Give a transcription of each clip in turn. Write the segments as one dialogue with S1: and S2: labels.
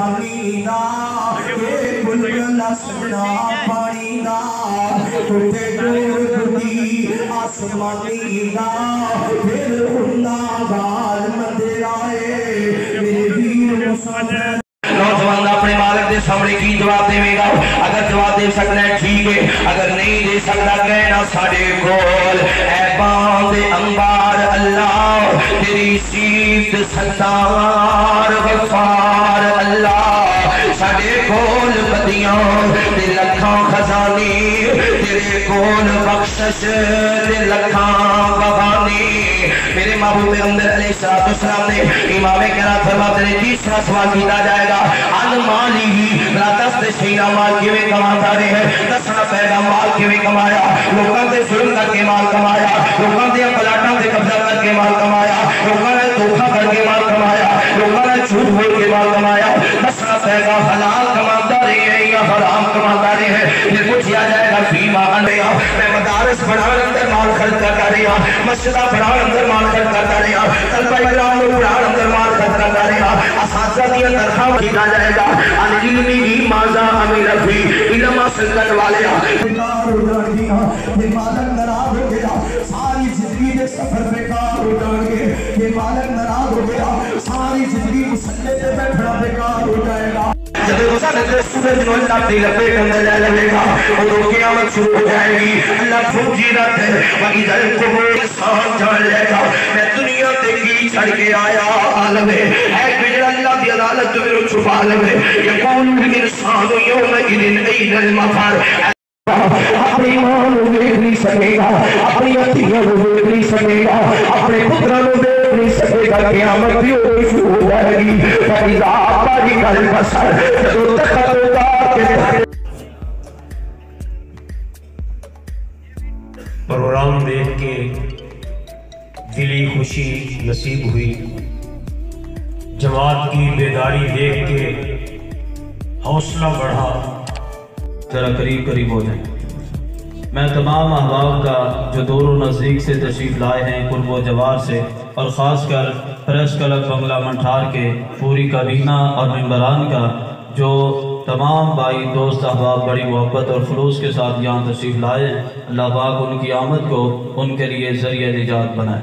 S1: آسمانی دا یہ بلبل سجنا پانی دا تجھے دور کتی آسمانی دا پھر ہندا گال مندر آئے میرے ویر مسلم نوجوان اپنے مالک دے سامنے کی جواب دے گا اگر جواب دے سکنا ہے ٹھیک ہے اگر نہیں دے سکنا کہنا ساڑے کول اے باندے انبار اللہ تیری سیفت ستار غفار اللہ ساڑے کول بدیاں تے لکھاں خزانی تیرے کول بخشش تے لکھاں بغانی میرے محبوب پیغمبر علیہ السلام نے امام کرام فرماتے ہیں تیسرا سوال کیتا جائے گا ان مالی ہی لا دست شیرہ مال کیوے کماتا رہے ہیں دسنا پیدا مال کیوے کمایا لوگاں دے ظلم کر کے مال کمایا لوگاں دے پلاٹاں دے قبضہ کر کے مال کمایا لوگاں نے دھوکہ کر کے مال کمایا لوگاں نے جھوٹ بول کے مال کمایا دسنا پیدا حلال کماتا رہے ہیں یا حرام کماتا رہے ہیں یہ پوچھا جائے گا فیما انیا میں مدارس پڑھان اندر مال خرچ کرتا رہا مسجدہ پڑھان اندر مال خرچ کرتا رہا طلبہ اکرام لوگ پڑھان اندر مال خرچ کرتا رہا اساتذہ کی تنخواہ کیتا جائے گا ان علمی ہی مازا عمل فی علم حاصل کرنے والے بیکار ہو جائیں گے یہ مالک ناراض ہو گیا ساری زندگی کے سفر بیکار ہو جائیں گے یہ مالک ناراض ہو گیا ساری زندگی مسلے سے بیٹھنا بیکار ہو جائے گا جب مسلط سورج نو اللہ اپنی لپیٹ اندر لے لگے گا اور قیامت شروع ہو جائے گی اللہ پھوجی رات ہے وَإِذَا الْقُبُورِ انسان جان لے گا میں دنیا تے کی چھڑ کے آیا عالم ہے بجڑ اللہ دی عدالت میرے چھپا عالم ہے یقول الانسان یومئذ این المفر اپنی ماں نو دیکھ نہیں سکے گا اپنی عطیہ نو دیکھ نہیں سکے گا اپنے پترہ نو دیکھ نہیں سکے گا قیامت بھی شروع ہو جائے گی فَإِذَا بَرِقَ الْبَصَرُ جو دخل ہوگا کہ
S2: پروگرام دیکھ کے دلی خوشی نصیب ہوئی جماعت کی بیداری دیکھ کے حوصلہ بڑھا ذرا قریب ہو جائیں میں تمام احباب کا جو دور و نزدیک سے تشریف لائے ہیں قرب و جوار سے اور خاص کر پریس کلب بنگلہ منٹھار کے پوری کابینہ اور ممبران کا جو تمام بھائی دوست احباب بڑی محبت اور خلوص کے ساتھ یہاں تشریف لائے ہیں اللہ پاک ان کی آمد کو ان کے لیے ذریعہ نجات بنائے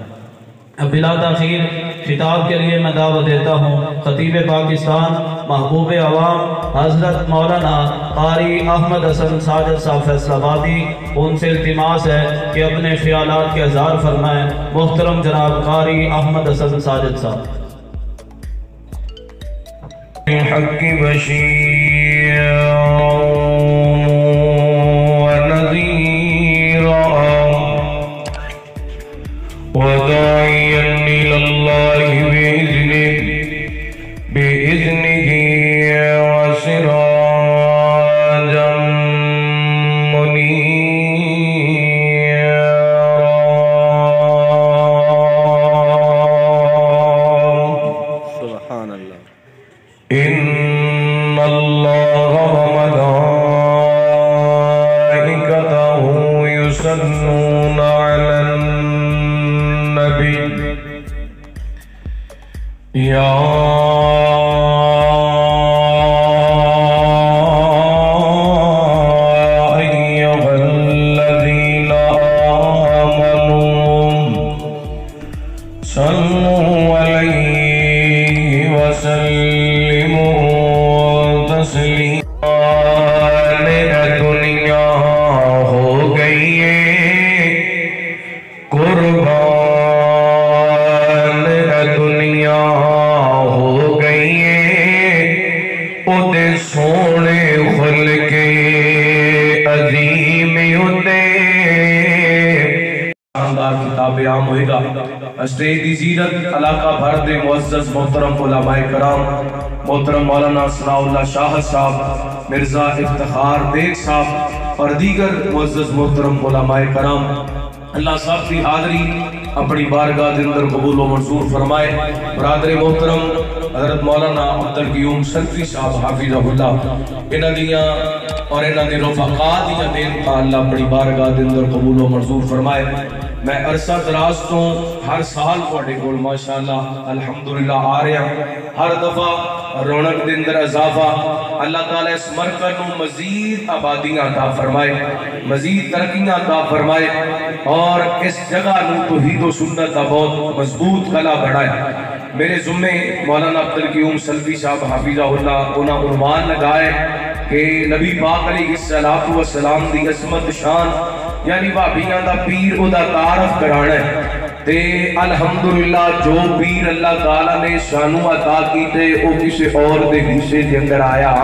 S2: اب بلا تاخیر خطاب کے لیے میں دعوت دیتا ہوں خطیب پاکستان محبوب عوام حضرت مولانا قاری احمد حسن ساجد صاحب فیصل آبادی ان سے التماس ہے کہ اپنے خیالات کے اظہار فرمائیں محترم جناب قاری احمد حسن ساجد صاحب
S3: الحق بشيرا ونذيرا وداعيا إلى الله بإذنه وسراجا منيرا سبحان الله إن الله وملائكته يصلون على النبي يا أيها الذين آمنوا صلوا عليه وسلموا تسلیما دنیا ہو گئی قربان دنیا ہو گئی اُدے سونے خلق عظیم اُدے
S2: شاندار کتاب عام ہوئے گا اسٹیج دی زیرت علاقہ بھر دے معزز محترم علماء کرام محترم مولانا ثناء اللہ شاہ صاحب مرزا افتخار بیگ صاحب اور دیگر معزز محترم علماء کرام اللہ صاحب کی حاضری اپنی بارگاہ دے اندر قبول و منظور فرمائے برادر محترم حضرت مولانا عبدالقیوم سلفی صاحب حافظہ اللہ انہاں دیاں اور انہاں دے رفقاء دیاں دین کا اللہ اپنی بارگاہ دے اندر قبول و منظور فرمائے
S4: میں عرصہ دراز تو ہر سال پڑھے گول ماشاءاللہ الحمدللہ آ رہے ہیں، ہر دفعہ رونق دے اندر اضافہ، اللہ تعالیٰ اس مرکز نو مزید آبادیاں عطا فرمائے، مزید ترقیاں عطا فرمائے، اور اس جگہ نو توحید و سنت کا بہت مضبوط قلعہ بڑھائے۔ میرے ذمے مولانا عبدالقیوم سلفی صاحب حافظہ اللہ انہاں عنوان لگائے کہ نبی پاک علیہ السلام دی عظمت شان یعنی بھابیاں دا پیر او دا تعارف کرانا ہے، تے الحمدللہ جو پیر اللہ تعالیٰ نے شانو عطا کیتے او کسے اور دے حصے دے اندر آیا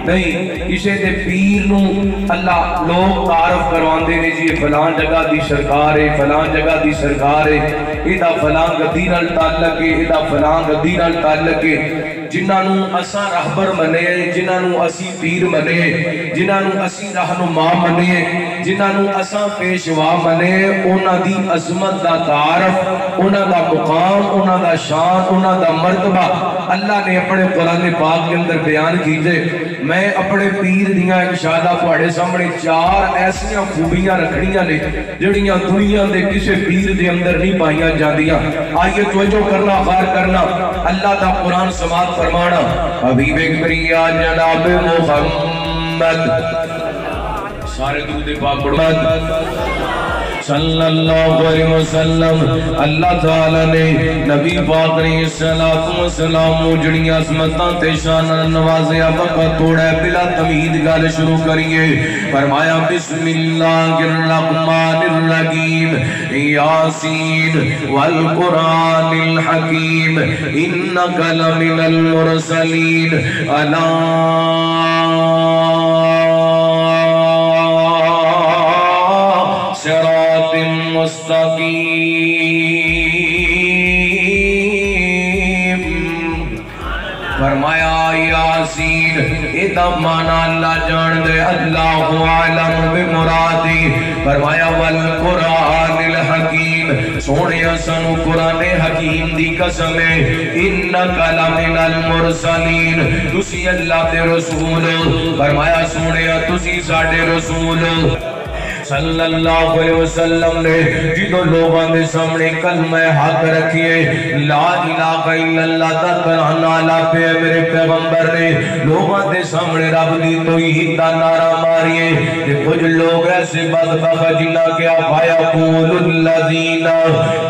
S4: نہیں، کسے دے پیر نو اللہ لوگ تعارف کروان دے نے جی فلان جگہ دی سرکار ہے، فلان جگہ دی سرکار ہے، ایدہ فلان گدی نال تعلق ہے، ایدہ فلان گدی نال تعلق ہے، جنہاں نو اساں رہبر منے، جنہاں نو اسی پیر منے، جنہاں نو اسی رہنما منے، جنہاں نو اساں پیشوا منے، انہاں دی عظمت دا تعارف، انہاں دا مقام، انہاں دا شان، انہاں دا مرتبہ اللہ نے اپنے قرآن پاک کے اندر بیان کیجئے۔ میں اپنے پیر دیاں انشاءاللہ پہاڑے سامنے 4 ایسیاں خوبیاں رکھنیاں نے جڑیاں دنیا دے کسے پیر دے اندر نہیں پائیاں جاندیاں۔ آئیے توجہ کرنا، غور کرنا، اللہ دا قرآن سماعت فرمانا، حبیب کبریا جناب محمد، سارے درود پاک پڑھو صلی اللہ علیہ وسلم۔ اللہ تعالیٰ نے نبی پاک علیہ السلام جڑیاں عظمتاں تے شاناں نوازیا، وقت توڑا بلا تمہید گل شروع کریے۔ فرمایا بسم اللہ الرحمن الرحیم، یاسین والقرآن الحکیم، انک لمن المرسلین علی صراط مستقیم۔ فرمایا یاسین، ایدہ مانا اللہ جان دے، اللہ عالم بمرادی۔ فرمایا والقرآن الحکیم، سونے سنو قرآن حکیم دی قسمیں، انکا لمن المرسلین، تسی اللہ دے رسول، فرمایا سونے تسی ساڑے رسول صلی اللہ علیہ وسلم نے جدو لوگاں دے سامنے کلمہ حق رکھیے، لا الہ الا اللہ دا کرانا لا پہ میرے پیغمبر نے لوگاں دے سامنے رب دی توحید دا نعرہ ماریے، کہ کچھ لوگ ایسے بدبخت جنہ کیا بھایا قول الذین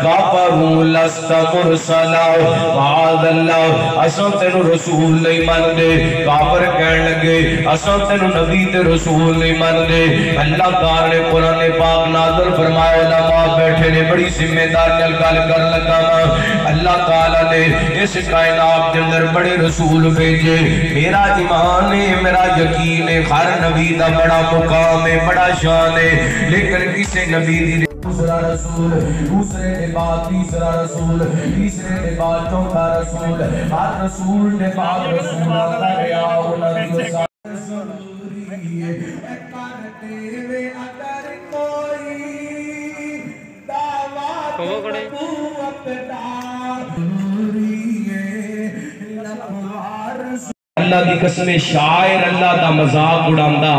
S4: کافروا لست مرسلا، معاذ اللہ اساں تینو رسول نہیں مان دے، کافر کہن لگے اساں تینو نبی تے رسول نہیں مان دے۔ اللہ تعالی نے قرآن پاک نازل فرمایا، علماء بیٹھے نے بڑی ذمہ داری گل کر لگا، اللہ تعالیٰ نے اس کائنات کے اندر بڑے رسول بھیجے۔ میرا ایمان ہے، میرا یقین ہے، ہر نبی دا بڑا مقام ہے، بڑا شان ہے، لیکن کسے نبی دی دوسرا رسول، دوسرے کے بعد تیسرا رسول، تیسرے کے بعد چوتھا رسول، ہر رسول کے بعد رسول آتا گیا، انہوں نے اللہ دی قسم شاعر اللہ دا مذاق اڑاندا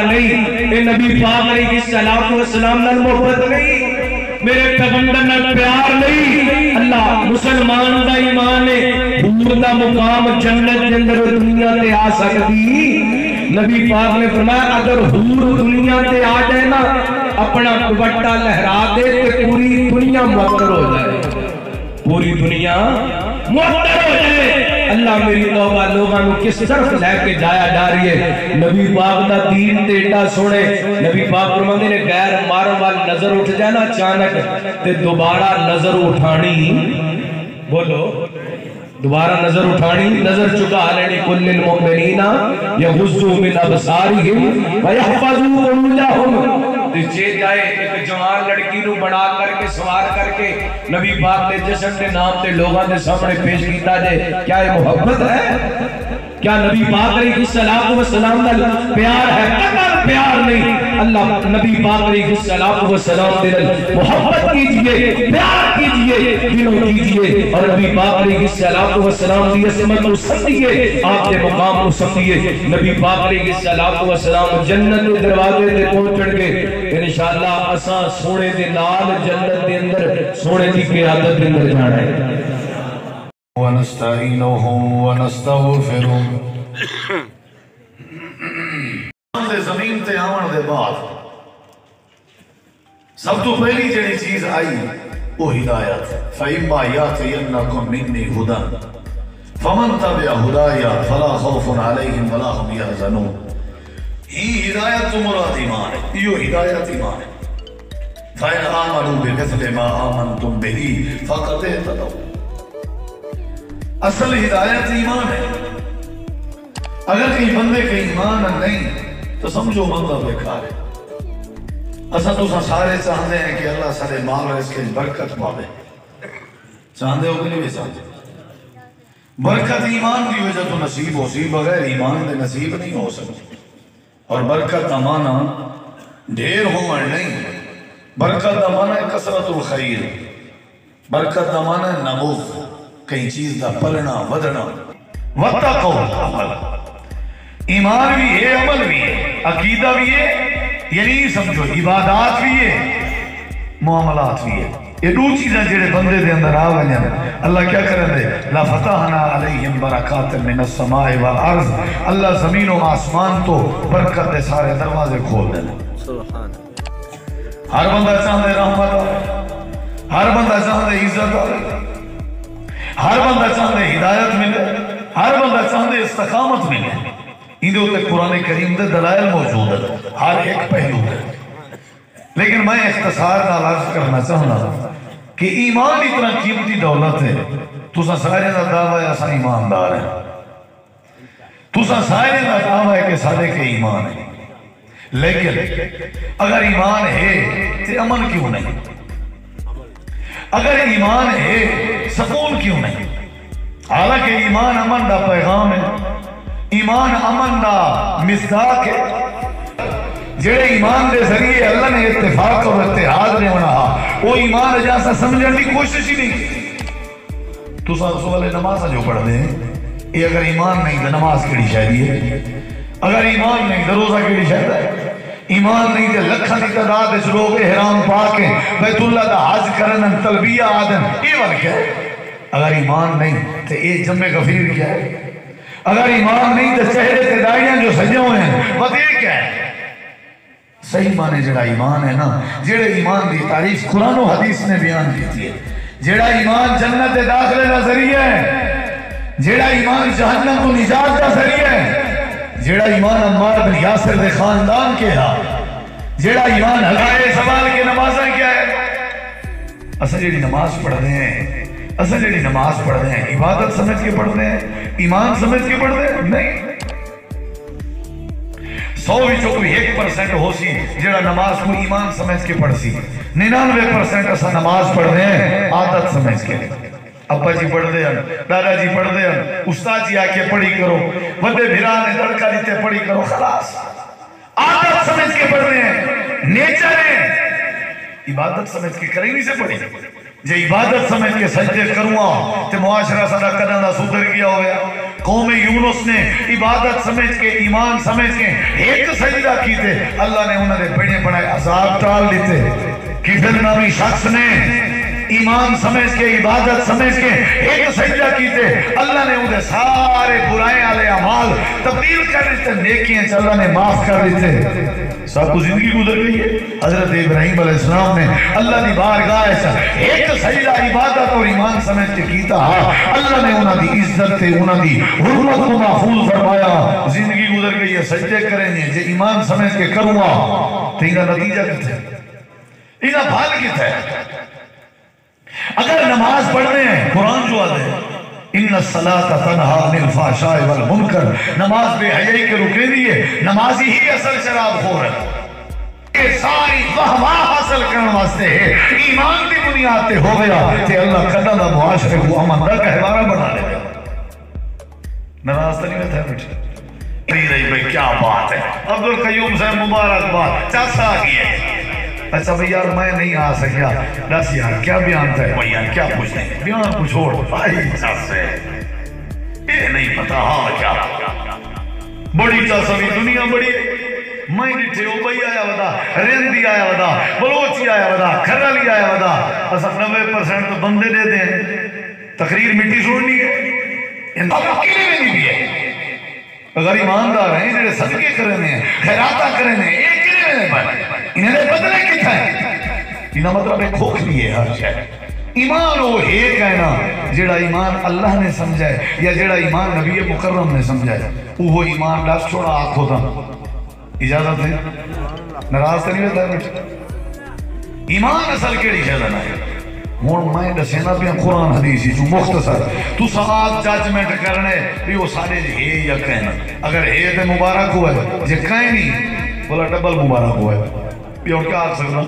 S4: نہیں، اے نبی پاک علیہ السلام نال محبت نہیں، میرے پیغمبر نال پیار نہیں۔ اللہ مسلمان دا ایمان ہے، حور دا مقام جنت کے اندر دنیا تے آ سکتی۔ نبی پاک نے فرمایا اگر حور دنیا تے آ جائے نا، اپنا دوپٹہ لہرا دے تے پوری دنیا معطر ہو جائے، پوری دنیا معطر ہو جائے۔ اللہ میری توبہ لوگاں نو کس طرف لے کے جایا جا رہی ہے۔ نبی پاک دا دین ٹیڑھا سونے، نبی پاک فرماندے نے غیر مارن وال نظر اٹھ جائے نا اچانک تے دوبارہ نظر اٹھانی، بولو دوبارہ نظر اٹھانی، نظر چکا لینی، کل المؤمنین یغضوا من ابصارہم ویحفظوا فروجہم۔ جے جائے ایک جوان لڑکی نو بڑا کر کے سوار کر کے نبی پاک نے جشن کے نام تے لوگاں دے سامنے پیش کیتا جائے، کیا یہ محبت ہے؟ کیا نبی پاک علیہ السلام دا پیار ہے؟ قطر پیار نہیں. اللہ نبی پاک علیہ السلام دے محبت کیجئے، پیار کیجئے، دلوں کیجئے، اور نبی پاک علیہ السلام دی عظمت کو سمجھیے، آپ کے مقام کو سمجھیے. نبی پاک علیہ السلام جنت کے دروازے تے پہنچن گے انشاءاللہ اساں سونے دے نال جنت دے اندر سونے دی قیادت دے اندر جانا ہے.
S5: ونستعينه ونستغفره زمین تے آون دے بعد سب تو پہلی جڑی چیز آئی وہ ہدایت. فَإِمَّا يَأْتِيَنَّكُم مِّنِّي هُدًى فَمَن تَبِعَ هُدَايَ فَلَا خَوْفٌ عَلَيْهِمْ وَلَا هُمْ يَحْزَنُونَ. ہی ہدایت تو مراد ایمان ہے، یہ ہدایت ایمان ہے. فَإِنْ آمَنُوا بِمِثْلِ مَا آمَنْتُمْ بِهِ فَقَدْ اهْتَدَوْا. اصل ہدایت ایمان ہے. اگر کہیں بندے کے ایمان نہیں تو سمجھو بندہ بیکار ہے. اصل تو سارے چاہتے ہیں کہ اللہ سارے مال اور اس کے برکت پاوے. چاہتے ہو کہ نہیں بھی چاہتے؟ برکت ایمان کی وجہ تو نصیب ہو سی، بغیر ایمان دے نصیب نہیں ہو سکتی. اور برکت امانہ ڈھیر ہونا نہیں. برکت امانہ کثرت الخیر، برکت امانہ نموز، کئی چیز دا پلنا ودنا. وَاتَّقُوا عمل، ایمان بھی ہے، عمل بھی ہے، عقیدہ بھی ہے، یعنی سمجھو عبادات بھی ہے، معاملات بھی ہے. یہ دو چیزیں جڑے بندے دے اندر آ گئے ہیں اللہ کیا کریں دے؟ لَفَتَحْنَا عَلَيْهِمْ بَرَكَاتٍ مِّنَ السَّمَاءِ وَالْأَرْضِ. اللہ زمین و آسمان تو برکت دے سارے دروازے کھول دے. ہر بندہ چاہتے رحمت آئے، ہر بندہ چاہتے عزت آئے، ہر بندہ چاہتے ہدایت ملے، ہر بندہ چاہتے استقامت ملے. اندھے ہوتے قرآن کریم دے دلائل موجود ہے ہر ایک پہلو ہے. لیکن میں اختصار نال عرض کرنا چاہنا کہ ایمان اتنا قیمتی دولت ہے. تسا سارے دا دعویٰ ہے اسا ایماندار ہے، تسا سارے دا دعویٰ ہے کہ سارے کے ایمان ہے. لیکن اگر ایمان ہے تو امن کیوں نہیں؟ اگر ایمان ہے سکون کیوں نہیں؟ حالانکہ ایمان امن دا پیغام ہے، ایمان امن دا مصداق ہے. جڑے ایمان دے ذریعے اللہ نے اتفاق اور اتحاد نے بنا وہ ایمان جیسا سمجھنے کی کوشش ہی نہیں کی. تو سوالے نماز جو پڑھ دیں یہ اگر ایمان نہیں تو نماز کیڑی شاید ہے؟ اگر ایمان نہیں تو روزہ کیڑی شاید ہے؟ ایمان نہیں تو لکھاں کی تعداد اس لوگ احرام پاک ہیں بیت اللہ دا حج کرن تلبیہ آدم یہ فرق ہے. اگر ایمان نہیں تو یہ جمع غفیر کیا ہے؟ اگر ایمان نہیں تو چہرے تے داڑیاں جو سجے ہوئے ہیں وہ یہ کیا ہے؟ صحیح معنی جڑا ایمان ہے نا، جڑے ایمان دی تعریف قرآن و حدیث نے بیان کی ہے. جڑا ایمان جنت داخلے دا ذریعہ ہے، جڑا ایمان جہنم کو نجات دا ذریعہ ہے، جڑا ایمان عمار بن یاسر دے خاندان کے ہاں، جڑا ایمان حلائے سوال کے نمازیں کیا ہے؟ اصل جڑی نماز پڑھ رہے ہیں، اصل جڑی نماز پڑھ رہے ہیں عبادت سمجھ کے پڑھ رہے ہیں، ایمان سمجھ کے پڑھ رہے ہیں؟ نہیں. 100 وچوں کوئی 1% ہو سی جڑا نماز کو ایمان سمجھ کے پڑھ سی. 99% ایسا نماز پڑھ رہے ہیں عادت سمجھ کے. ابا جی پڑھ دے ہیں، دادا جی پڑھ دے ہیں، استاد جی آکے پڑھی کرو، بندے بھرا نے لڑکا دیتے پڑھی کرو، خلاص عادت سمجھ کے پڑھ رہے ہیں. نیچر ہے عبادت سمجھ کے کریں نہیں سے پڑھی. جے عبادت سمجھ کے سجدے کروں تے معاشرہ سدا قدم دا سدھر گیا ہویا. قوم یونس نے عبادت سمجھ کے ایمان سمجھ کے ایک سجدہ کیتے، اللہ نے انہوں نے بڑے بڑے عذاب ٹال دیتے. کفر نامی شخص نے ایمان سمجھ کے عبادت سمجھ کے ایک سجدہ کیتے، اللہ نے انہیں سارے برائیں والے اعمال تبدیل کر دیتے، نیکیاں اللہ نے معاف کر دیتے. سب کو زندگی گزر گئی ہے. حضرت ابراہیم علیہ السلام نے اللہ دی بارگاہ ایسا ایک سجدہ عبادت اور ایمان سمجھ کے کیتا، اللہ نے انہوں دی عزت تے انہوں دی حرمت کو محفوظ فرمایا. زندگی گزر گئی ہے، سجدے کریں گے جے ایمان سمجھ کے کروں تو انہا نتیجہ کتے انہا بھال کتے. اگر نماز پڑھنے ہیں قرآن جو آدھے ان الصلاۃ تنہا عن الفحشاء والمنکر، نماز بے حیائی کے رکے دیئے. نمازی ہی اصل شراب خور ہے. یہ ساری واہ حاصل کرنے واسطے ہے ایمان کی بنیاد تے ہو گیا کہ اللہ قدر معاشرے کو امن دا کہوارہ بنا لے گا. ناراض ناراض تو نہیں ہوتا ہے بیٹھے رہی بھائی کیا بات ہے عبدالقیوم صاحب مبارکباد چاسا آ گیا ہے اچھا بھئی یار میں نہیں آ سکیا دس یار کیا بیان تھا بھئی یار کیا پوچھتے ہیں بیان کو چھوڑ بھائی چاسے یہ نہیں پتا ہاں کیا بڑی چاسا بھی دنیا بڑی میں ڈٹھے ہو بھئی آیا ودا رندی آیا ودا بلوچی آیا ودا کھرالی آیا ودا اصلا 90% تو بندے دے دیں تقریر مٹی سوڑنی ہے ان اکیلے میں نہیں بھی ہے اگر ایماندار ہیں جنہیں صدقے کرنے ہیں خیراتہ کرنے ہیں ایک کلے میں پر انہیں نے بدلے کتا ہے انہا مطلب ایک کھوکھ لیے ہر شاید ایمان وہ ایک ہے نا جڑا ایمان اللہ نے سمجھائے یا جڑا ایمان نبی مکرم نے سمجھائے وہ ایمان لاس چھوڑا آنکھوں تھا اجازت ہے نراز تو نہیں ہوتا ہے ایمان اصل کیڑی شہدہ نہ ہے مون میں دسینا بھی قرآن حدیثی جو مختصر تو ساتھ جاجمنٹ کرنے بھی وہ سارے ہے یا کہنا اگر ہے تو مبارک ہوا ہے جے کہیں نہیں بولا ڈبل مبارک ہوا ہے بھی اور کیا آگ سکتا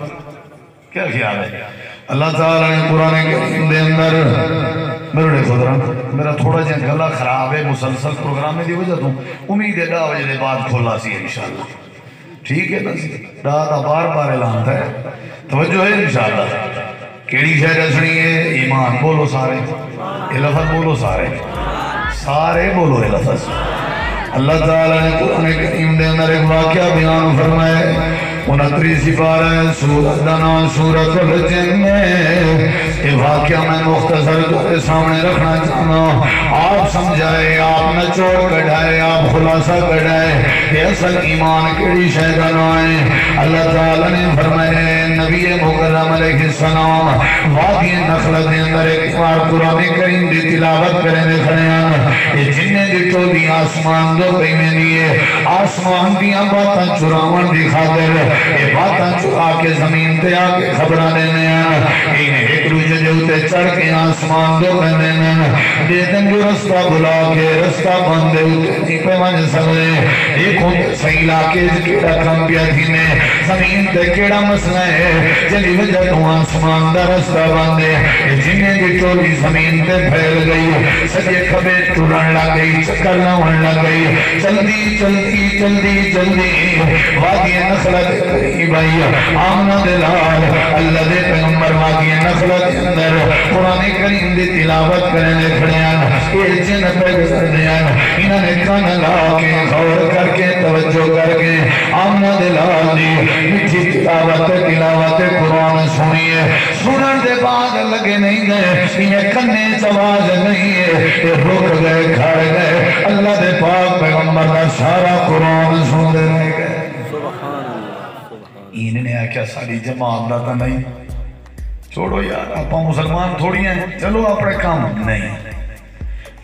S5: کیا خیال ہے اللہ تعالیٰ نے قرآن کریم دے اندر میرے خدرہ میرا تھوڑا جہاں گلہ خراب ہے مسلسل پروگرام میں دی وجہ تو امید ہے 10 بجے بعد کھولا سی انشاءاللہ ٹھیک ہے نا سی دادا بار بار اعلان ہے توجہ ہے انشاءاللہ کیڑی شہر رسنی ہے ایمان بولو سارے یہ لفظ بولو سارے بولو یہ لفظ اللہ تعالیٰ نے قرآن کریم دے اندر ایک واقعہ بیان فرمائے 29 سپارہ سورت دنا سورت الجن یہ واقعہ میں مختصر کے سامنے رکھنا چاہنا آپ سمجھائے آپ نچوڑ کڑھائے آپ خلاصہ کڑھائے یہ اصل ایمان کیڑی شہدان آئے اللہ تعالیٰ نے فرمائے نبی مکرم علیہ السلام وادی نخلت دے اندر ایک بار قرآن کریم دی تلاوت کرنے کھڑے ہیں یہ جنہیں دی ٹولی آسمان دو پہ میں دیئے آسمان دیاں باتاں چراون دی خاطر یہ باتاں چرا کے زمین تے آکے خبرہ دینے ہیں انہیں ایک روجے جو تے چڑھ کے آسمان دو پہ دینے ہیں دے دن جو رستہ بلا کے رستہ بندے ہوتے جی پہ من سکتے ایک ہوتے صحیح لاکے کیڑا کم پیا تھینے زمین تے کیڑا مسئلہ ہے جلی وجہ تو آسمان دا رستہ بندے جنہیں دی ٹولی زمین تے پھیل گئی سجے کھبے ٹورن لگ گئی چکر نوڑن لگ گئی جلدی جلدی جلدی جلدی وادی نخلت قریب آئی آمنہ دلال اللہ دے پیغمبر وادی نخلت اندر قرآن کریم دی تلاوت کرنے کھڑے ہیں یہ جن پہ گزر دیا انہوں نے کان لا کے غور کر کے توجہ کر کے آمنہ دلال دی مٹھی تلاوت قرآن سنیے سنن دے بعد لگے نہیں گئے انہیں کنے چواز نہیں ہے یہ رک گئے کھڑ گئے اللہ دے پاک پیغمبر کا سارا قرآن سن دے رہے گئے انہیں آکیا ساری جماعت داتا نہیں چھوڑو یار آپ مسلمان تھوڑی ہیں چلو اپنے کام نہیں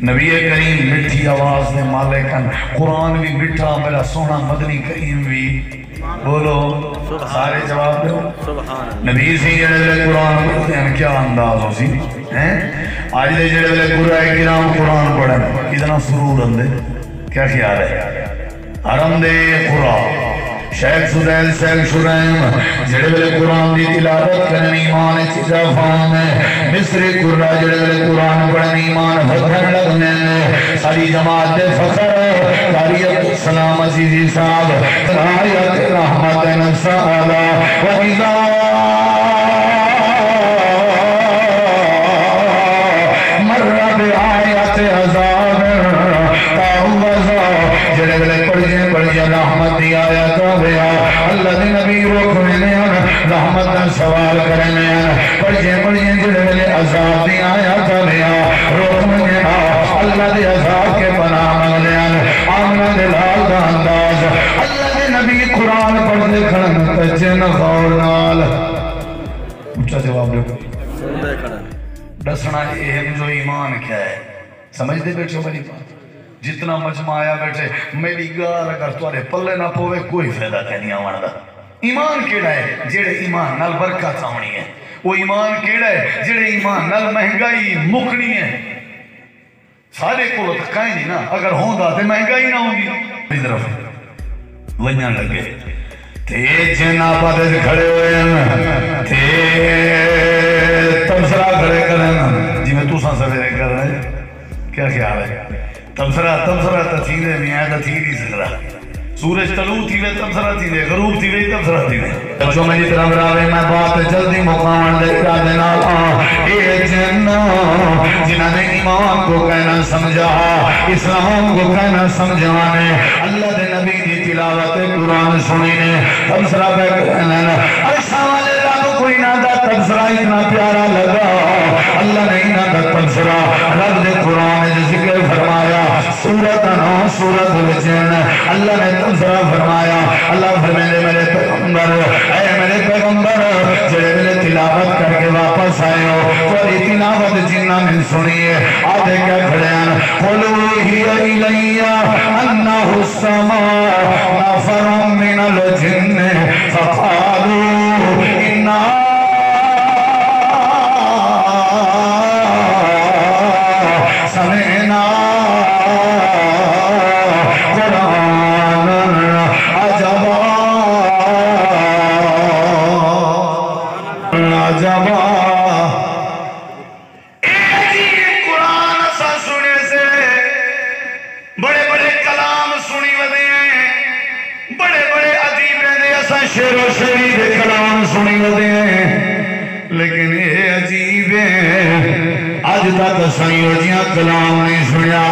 S5: نبی کریم مٹھی آواز نے مالکن قرآن بھی مٹھا میرا سونا مدنی کریم بھی بولو سارے جواب دو نبی سی جڑے قرآن پڑھتے ہیں کیا انداز ہو سی آج دے جڑے قرآن کرام قرآن پڑھیں اتنا سرور اندے کیا خیال ہے حرم دے قرآن شیخ سدیل شیخ شرائم جڑے بلے قرآن دی تلاوت کرنے ایمان چیزا فان ہے مصری قرآن جڑے بلے قرآن پڑھنے ایمان فتر لگنے ساری جماعت دے فخر تاریت السلام عزیزی صاحب آیت رحمت نفسہ آلہ وَإِذَا مَرَّ بِآیت عذاب تَعُوَّزَ جڑے بلے پڑھجے رحمت دی آیت ہویا اللہ دی نبی رکھنے رحمت دا سوال کرنے پڑھجے جڑے بلے عذاب دی آیت ہویا رکھنے اللہ دی عذاب کے پناہ مانگنے آمنہ دلال دا انداز اللہ دی نبی قرآن پڑھنے کھڑن تجن غور نال اچھا جواب لے دسنا اہم جو ایمان کیا ہے سمجھ دے بیٹھو بنی بات جتنا مجمع آیا بیٹھے میری گار اگر توارے پلے نہ پوے کوئی فیدہ کہنی آمان دا ایمان کیڑا ہے جیڑے ایمان نال برکت آمنی ہے وہ ایمان کیڑا ہے جیڑے ایمان نال مہنگائی مکنی ہے سارے کو کہیں نہیں نا اگر ہوں دا تے مہنگائی نہ ہوں گی بھی طرف ونیاں لگے تے جنا پادے کھڑے ہوئے ہیں تے تبصرہ کھڑے کریں جی میں تو سان سویرے کر رہے کیا خیال ہے؟ تبصرہ تھی دے میاں دا تھی نہیں سکتا سورج طلوع تھی وے تبصرہ تھی دے غروب تھی وے تبصرہ تھی دے بچوں میں جی طرف راوے میں بات جلدی مقام دے کا دینا اے جنہ جنہ نے ایمان کو کہنا سمجھا اسلام کو کہنا سمجھانے اللہ دے نبی دی تلاوت قرآن سنی نے تبصرہ پہ کہنا عرشہ والے کوئی نہ دا تبصرہ اتنا پیارا لگا اللہ نے نہ دا تبصرہ رب دے قرآن نے ذکر فرمایا سورت الجن اللہ نے تبصرہ فرمایا اللہ فرمائے میرے پیغمبر اے میرے پیغمبر جڑے میرے تلاوت کر کے واپس آئے ہو تھوڑی تلاوت جنہ میں سنیے آدھے کیا کھڑے ہیں قُلُوا هِيَ إِلَيَّ أَنَّهُ السَّمَاءُ نَفَرٌ مِّنَ الْجِنِّ فَقَالُوا إِنَّا سَمِعْنَا قُرْآنًا عَجَبًا شیر و شری دے کلام سنی ودے ہیں لیکن یہ عجیب ہے آج تک سائیو جیاں کلام نہیں سنیا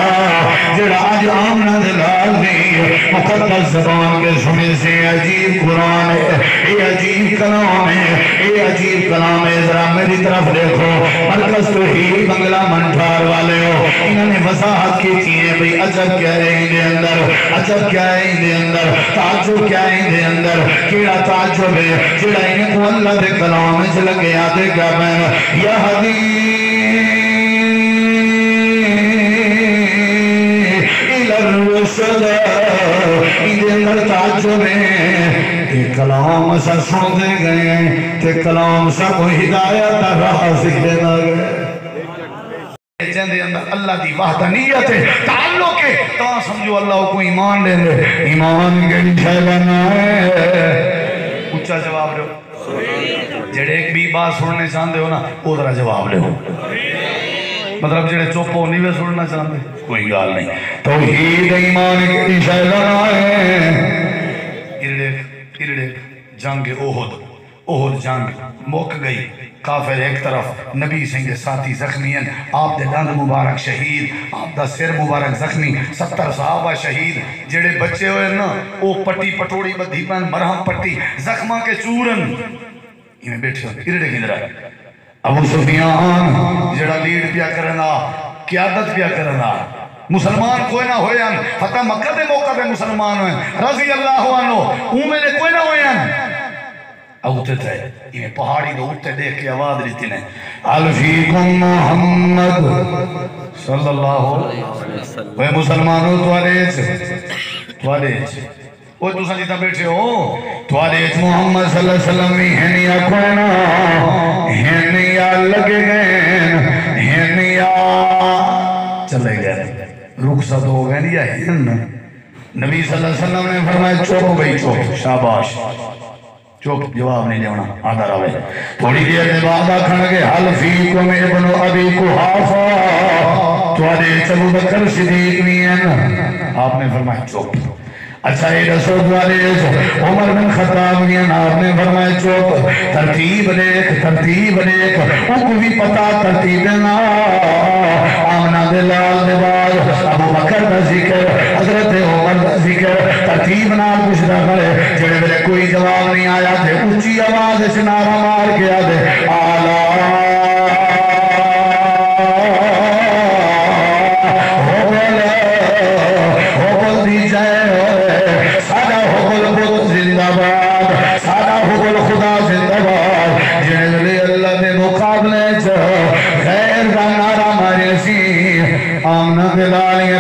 S5: جڑا آج آمنہ دلال دی مقدس زبان کے سنے سے عجیب قرآن ہے یہ عجیب کلام ہے یہ عجیب کلام ہے ذرا میری طرف دیکھو مرکز تو ہی بنگلہ منٹھار والے ہو انہوں نے وضاحت کی چیئے بھئی عجب کیا ہے ان دے اندر عجب کیا ہے ان دے اندر تعجب کیا ہے ان دے اندر کیڑا تعجب ہے جڑا انہیں کو اللہ دے کلام میں چلے گیا دے گا میں یا حدیث اندے اندر تعجب ہے کہ کلام سا سن دے گئے کہ کلام سا کو ہدایت راہ سکھنا گئے جندے اندر اللہ دی وحدانیت ہے تعلق ہے تو سمجھو اللہ کو ایمان لے لے ایمان کے ٹھہرنا ہے اچھا جواب دو جڑے ایک بھی بات سننے چاہتے ہو نا وہ ذرا جواب لے ہو مطلب جڑے چپ ہو نہیں وہ سننا چاہتے کوئی گال نہیں توحید ایمان کی شہلنا ہے ارڑے جنگ احد جنگ موک گئی کافر ایک طرف نبی سنگھ ساتھی زخمی ہیں آپ دے دند مبارک شہید آپ دا سر مبارک زخمی 70 صحابہ شہید جڑے بچے ہوئے نا او پٹی پٹوڑی بدھی پن مرہم پٹی زخمہ کے چورن انہیں بیٹھے ہوئے ارڑے کی طرح ابو سفیان جڑا لیڈ پیا کرنا قیادت پیا کرنا مسلمان کوئی نہ ہوئے ہیں فتح مکہ دے موقع پہ مسلمان ہوئے رضی اللہ عنہ میں نے کوئی نہ ہوئے ہیں اوتے تھے یہ پہاڑی دو اوتے دیکھ کے آواز لیتی نے الفیکم محمد صلی اللہ علیہ وسلم وہ مسلمانوں توارے وہ تو سنجیتا بیٹھے ہو توارے محمد صلی اللہ علیہ وسلم ہنیا کوئنا ہنیا لگے گئے ہنیا چلے گئے رخصت ہو گئے یا ہن نبی صلی اللہ علیہ وسلم نے فرمایا چوپ بھئی چوپ شاباش چوپ جواب نہیں لیونا آدھا روے تھوڑی دیر میں بعد آکھن گے حل فیکم ابن ابی قحافہ توارے ابو بکر صدیق نہیں ہیں آپ نے فرمایا چوپ اچھا یہ رسول والے عمر بن خطاب نے آپ نے فرمایا چوپ ترتیب دیکھ ان کو بھی پتا ترتیب نا آمنہ دلال دبال ابو بکر کا ذکر حضرت عمر کا ذکر ترتیب نا کچھ رکھے جڑے میرے کوئی جواب نہیں آیا تھے اونچی آواز سے نعرہ مار کے آدھے آلہ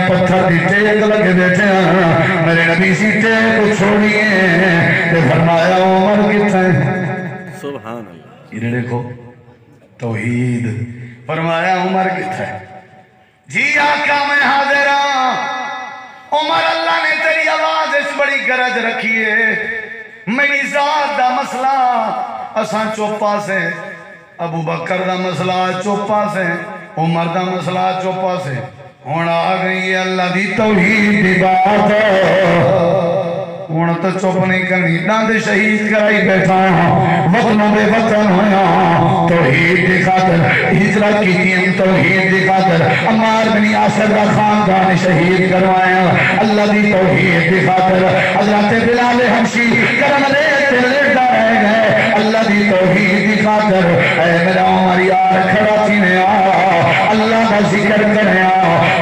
S5: پتھر دی ٹیک لگے بیٹھے ہیں میرے نبی سی ٹیک کو چھوڑیے کہ فرمایا عمر کتنا ہے سبحان اللہ یہ دیکھو توحید فرمایا عمر کتنا ہے جی آقا میں حاضر ہوں عمر اللہ نے تیری آواز اس بڑی گرج رکھی ہے میری ذات دا مسئلہ اساں چوپا سے ابو بکر دا مسئلہ چوپا سے عمر دا مسئلہ چوپا سے ہوں آ گئی اللہ دی توحید دی بات ہوں تو چپ نہیں کرنی دند شہید کرائی بیٹھا وطنوں بے وطن ہویا توحید دی خاطر ہجرت کی تین توحید دی خاطر عمار بن یاسر کا خاندان شہید کروایا اللہ دی توحید دی خاطر حضرت بلال حبشی کرم ریت لیٹا رہ گئے اللہ دی توحید دی خاطر اے میرا عمر یار کھڑا تھی نے اللہ کا ذکر کریا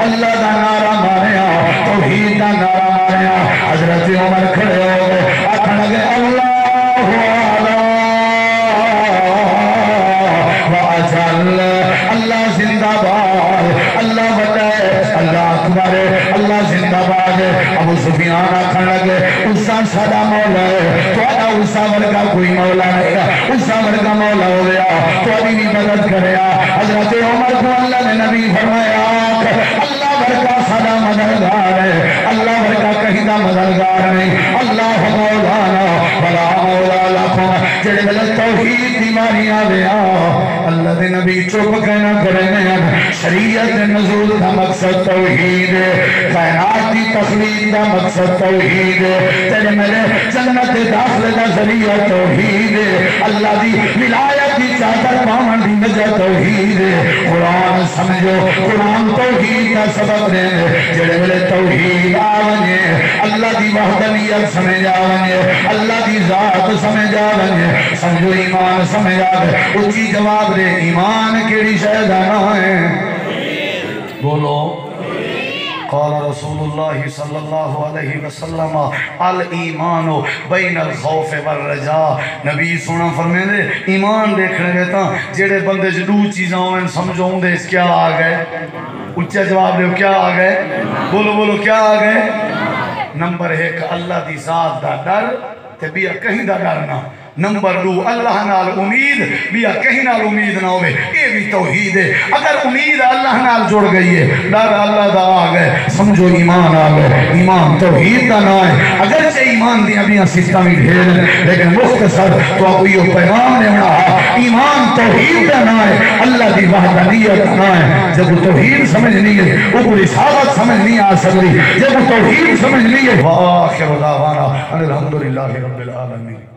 S5: اللہ کا نعرہ ماریا توحید کا نعرہ ماریا حضرت عمر کھڑے ہو گئے آخر لگے اللہ واجل اللہ زندہ باد اللہ بتائے اللہ اکبر اللہ زندہ باد ابو سفیان آخر لگے اسا سدا مولا ہے تھوڑا اسا ورگا کوئی مولا نہیں اسا ورگا مولا ہو گیا تھوڑی بھی مدد کریا حضرت عمر کو اللہ نے نبی فرمایا اللہ ورگا سدا مددگار ہے اللہ ورگا کہیں دا مددگار نہیں اللہ مولانا بلا مولا لکھوں جڑے ملت توحید دیواری آویا اللہ دے نبی چپ کہنا کرنے شریعت نزول کا مقصد توحید کائنات دی تخلیق کا مقصد توحید تیرے میرے جنت داخل کا ذریعہ توحید اللہ دی ولایت دی چادر پاون دی وجہ توحید قرآن سمجھو قرآن توحید کا سبب دے جڑے میرے توحید آونے اللہ دی وحدانیت سمجھ آونے اللہ دی ذات سمجھ آونے سمجھو ایمان سمجھ آونے اچھی جواب دے ایمان کیڑی شہدانہ ہے بولو قال رسول اللہ صلی اللہ علیہ وسلم الایمان بین الخوف والرجاء نبی سونا فرمائے دے ایمان دیکھنے گئے تھا جیڑے بندے جدو چیزاں ہوئے سمجھوں دے اس کیا آ گئے اچھا جواب دے کیا آ گئے بولو بولو کیا آ گئے نمبر ایک اللہ دی ذات دا ڈر تے بیا کہیں دا ڈرنا نمبر 2 اللہ نال امید بیا کہیں نال امید نہ ہوئے یہ بھی توحید ہے اگر امید اللہ نال جڑ گئی ہے ڈر اللہ دا آ گئے سمجھو ایمان آ گئے ایمان توحید دا نہ ہے اگرچہ ایمان دیا بھی سسٹم ہی ڈھیر لیکن مختصر تو آپ یہ پیغام نے ہونا ایمان توحید دا نہ ہے اللہ دی وحدانیت نہ ہے جب توحید سمجھ نہیں ہے اوپر رسالت سمجھ نہیں آ سکتی جب توحید سمجھ نہیں ہے وآخر دعوانا الحمدللہ رب العالمین